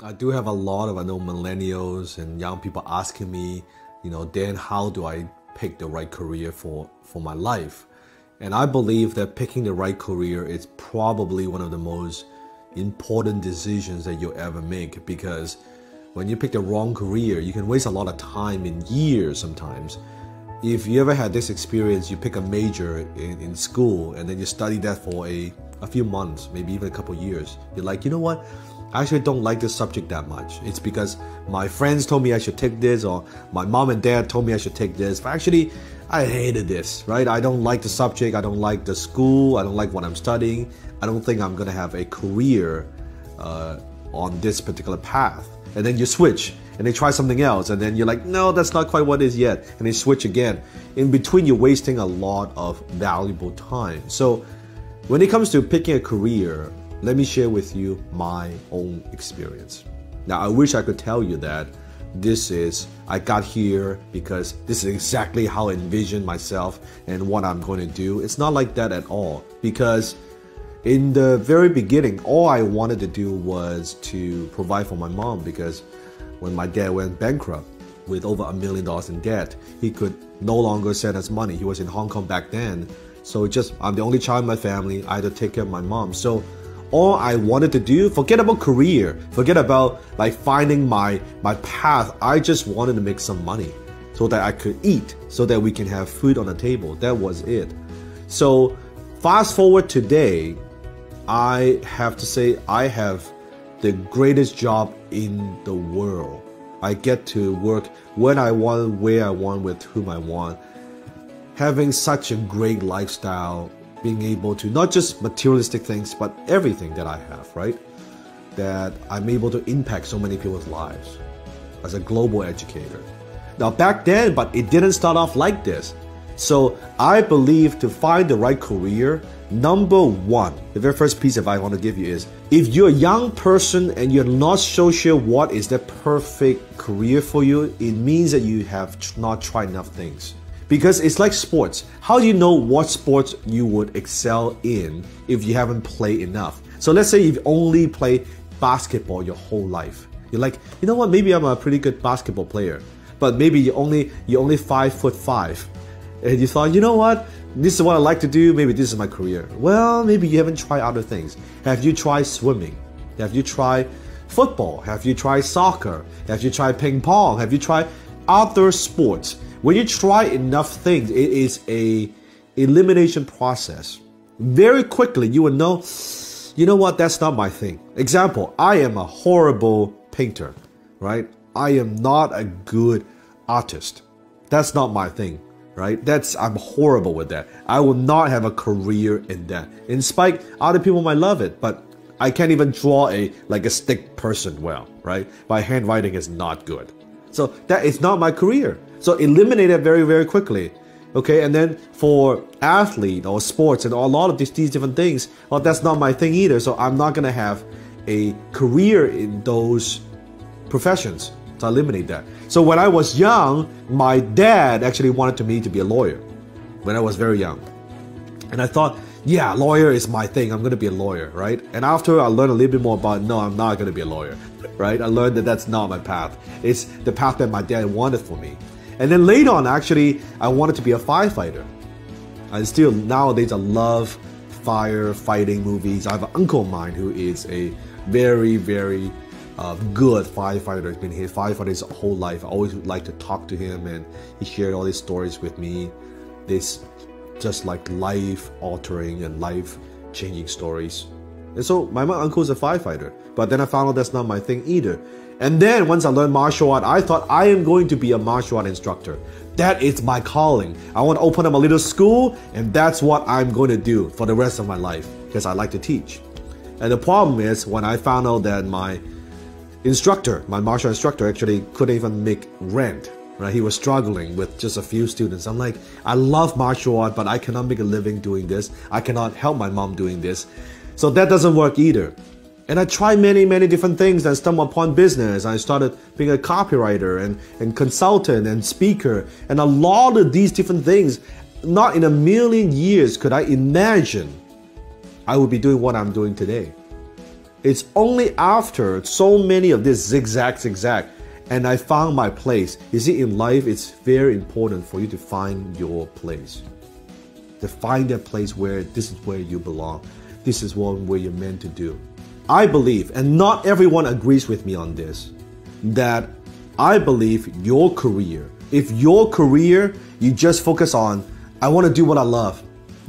I do have a lot of, I know, millennials and young people asking me, Dan, how do I pick the right career for my life? And I believe that picking the right career is probably one of the most important decisions that you'll ever make, because when you pick the wrong career, you can waste a lot of time in years sometimes. If you ever had this experience, you pick a major in school and then you study that for a few months, maybe even a couple years. You're like, you know what? I actually don't like this subject that much. It's because my friends told me I should take this, or my mom and dad told me I should take this. But actually, I hated this, right? I don't like the subject. I don't like the school. I don't like what I'm studying. I don't think I'm going to have a career on this particular path. And then you switch and they try something else. And then you're like, no, that's not quite what it is yet. And they switch again. In between, you're wasting a lot of valuable time. So when it comes to picking a career, let me share with you my own experience. Now, I wish I could tell you that I got here because this is exactly how I envision myself and what I'm going to do. It's not like that at all, because in the very beginning, all I wanted to do was to provide for my mom, because when my dad went bankrupt with over $1 million in debt, he could no longer send us money. He was in Hong Kong back then. So I'm the only child in my family. I had to take care of my mom. So all I wanted to do, forget about career, forget about like finding my path. I just wanted to make some money so that I could eat, so that we can have food on the table. That was it. So fast forward today, I have to say I have the greatest job in the world. I get to work when I want, where I want, with whom I want. Having such a great lifestyle, being able to, not just materialistic things, but everything that I have, right? That I'm able to impact so many people's lives as a global educator. Now back then, but it didn't start off like this. So I believe to find the right career, number one, the very first piece of advice I want to give you is, if you're a young person and you're not so sure what is the perfect career for you, it means that you have not tried enough things. Because it's like sports. How do you know what sports you would excel in if you haven't played enough? So let's say you've only played basketball your whole life. You're like, you know what, maybe I'm a pretty good basketball player, but maybe you're only 5'5", and you thought, you know what, this is what I like to do, maybe this is my career. Well, maybe you haven't tried other things. Have you tried swimming? Have you tried football? Have you tried soccer? Have you tried ping pong? Have you tried other sports? When you try enough things, it is a elimination process. Very quickly, you will know, you know what, that's not my thing. Example, I am a horrible painter, right? I am not a good artist. That's not my thing, right? I'm horrible with that. I will not have a career in that. In spite, other people might love it, but I can't even draw a stick person well, right? My handwriting is not good. So that is not my career. So eliminate it very, very quickly. Okay, and then for athlete or sports and a lot of these different things, well, that's not my thing either. So I'm not gonna have a career in those professions. So I eliminate that. So when I was young, my dad actually wanted me to be a lawyer when I was very young. And I thought, yeah, lawyer is my thing. I'm going to be a lawyer, right? And after I learned a little bit more about, no, I'm not going to be a lawyer, right? I learned that that's not my path. It's the path that my dad wanted for me. And then later on, actually, I wanted to be a firefighter. And still, nowadays, I love firefighting movies. I have an uncle of mine who is a very, very good firefighter. He's been a firefighter his whole life. I always like to talk to him, and he shared all these stories with me. This just like life-altering and life-changing stories. And so my uncle is a firefighter, but then I found out that's not my thing either. And then once I learned martial art, I thought I am going to be a martial art instructor. That is my calling. I want to open up a little school, and that's what I'm going to do for the rest of my life, because I like to teach. And the problem is, when I found out that my martial instructor actually couldn't even make rent, right? He was struggling with just a few students. I'm like, I love martial art, but I cannot make a living doing this. I cannot help my mom doing this. So that doesn't work either. And I tried many, many different things and stumbled upon business. I started being a copywriter and consultant and speaker. And a lot of these different things, not in a million years could I imagine I would be doing what I'm doing today. It's only after so many of this zigzag, and I found my place. You see, in life, it's very important for you to find your place. To find that place where this is where you belong. This is where you're meant to do. I believe, and not everyone agrees with me on this, that I believe your career, if your career, you just focus on, I want to do what I love,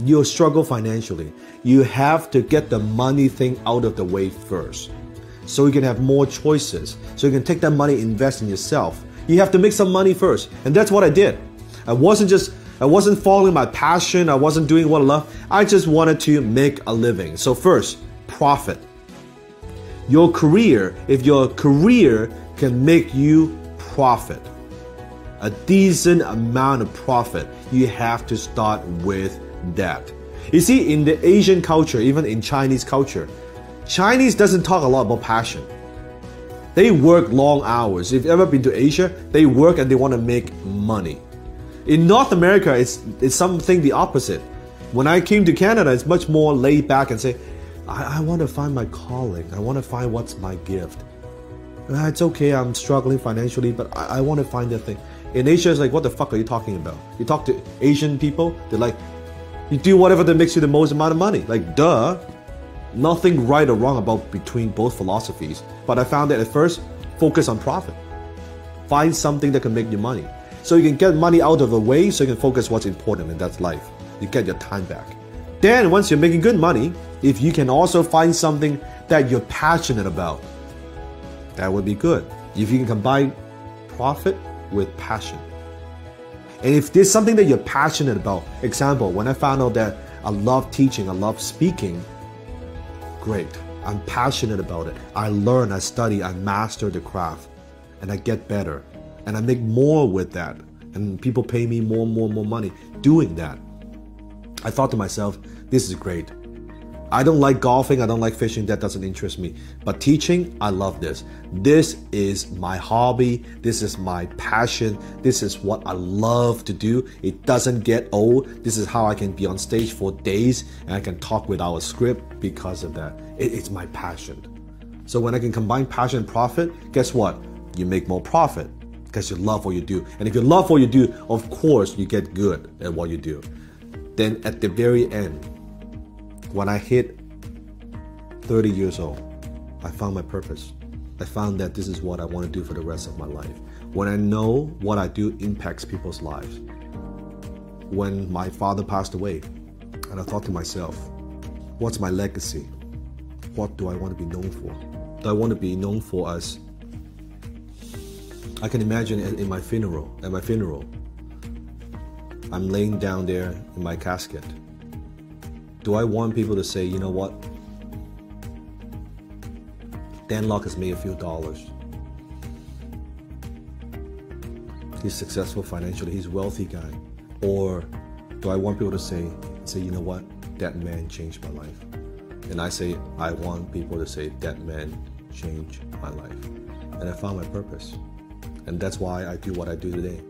you'll struggle financially. You have to get the money thing out of the way first, so you can have more choices, so you can take that money, invest in yourself. You have to make some money first, and that's what I did. I wasn't following my passion, I wasn't doing what I love, I just wanted to make a living. So first, profit. Your career, if your career can make you profit, a decent amount of profit, you have to start with that. You see, in the Asian culture, even in Chinese culture, Chinese doesn't talk a lot about passion. They work long hours. If you've ever been to Asia, they work and they want to make money. In North America, it's something the opposite. When I came to Canada, it's much more laid back and say, I want to find my calling. I want to find what's my gift. It's okay, I'm struggling financially, but I want to find that thing. In Asia, it's like, what the fuck are you talking about? You talk to Asian people, they're like, you do whatever that makes you the most amount of money. Like, duh. Nothing right or wrong about between both philosophies. But I found that at first, focus on profit. Find something that can make you money. So you can get money out of the way, so you can focus what's important, and that's life. You get your time back. Then, once you're making good money, if you can also find something that you're passionate about, that would be good. If you can combine profit with passion. And if there's something that you're passionate about, example, when I found out that I love teaching, I love speaking, great. I'm passionate about it. I learn, I study, I master the craft, and I get better. And I make more with that. And people pay me more money doing that. I thought to myself, this is great. I don't like golfing, I don't like fishing, that doesn't interest me. But teaching, I love this. This is my hobby, this is my passion, this is what I love to do. It doesn't get old. This is how I can be on stage for days and I can talk without a script because of that. It's my passion. So when I can combine passion and profit, guess what? You make more profit because you love what you do. And if you love what you do, of course you get good at what you do. Then at the very end, when I hit 30 years old, I found my purpose. I found that this is what I want to do for the rest of my life. When I know what I do impacts people's lives. When my father passed away, and I thought to myself, what's my legacy? What do I want to be known for? Do I want to be known for as... I can imagine at my funeral, I'm laying down there in my casket. Do I want people to say, you know what? Dan Lok has made a few dollars. He's successful financially, he's a wealthy guy. Or do I want people to say, you know what? That man changed my life. And I say, I want people to say, that man changed my life. And I found my purpose. And that's why I do what I do today.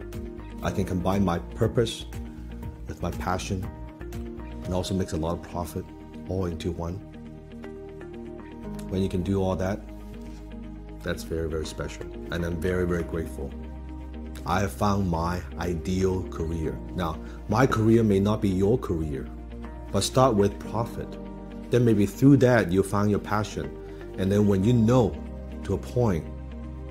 I can combine my purpose with my passion and also makes a lot of profit all into one. When you can do all that, that's very special. And I'm very grateful. I have found my ideal career. Now, my career may not be your career, but start with profit. Then maybe through that, you'll find your passion. And then when you know to a point,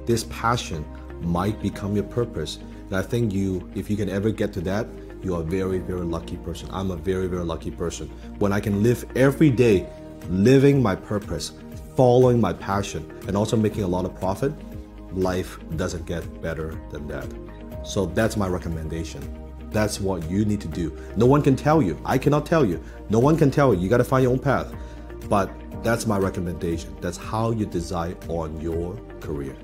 this passion might become your purpose. And I think if you can ever get to that, you are a very lucky person. I'm a very lucky person. When I can live every day, living my purpose, following my passion, and also making a lot of profit, life doesn't get better than that. So that's my recommendation. That's what you need to do. No one can tell you. I cannot tell you. No one can tell you. You got to find your own path. But that's my recommendation. That's how you decide on your career.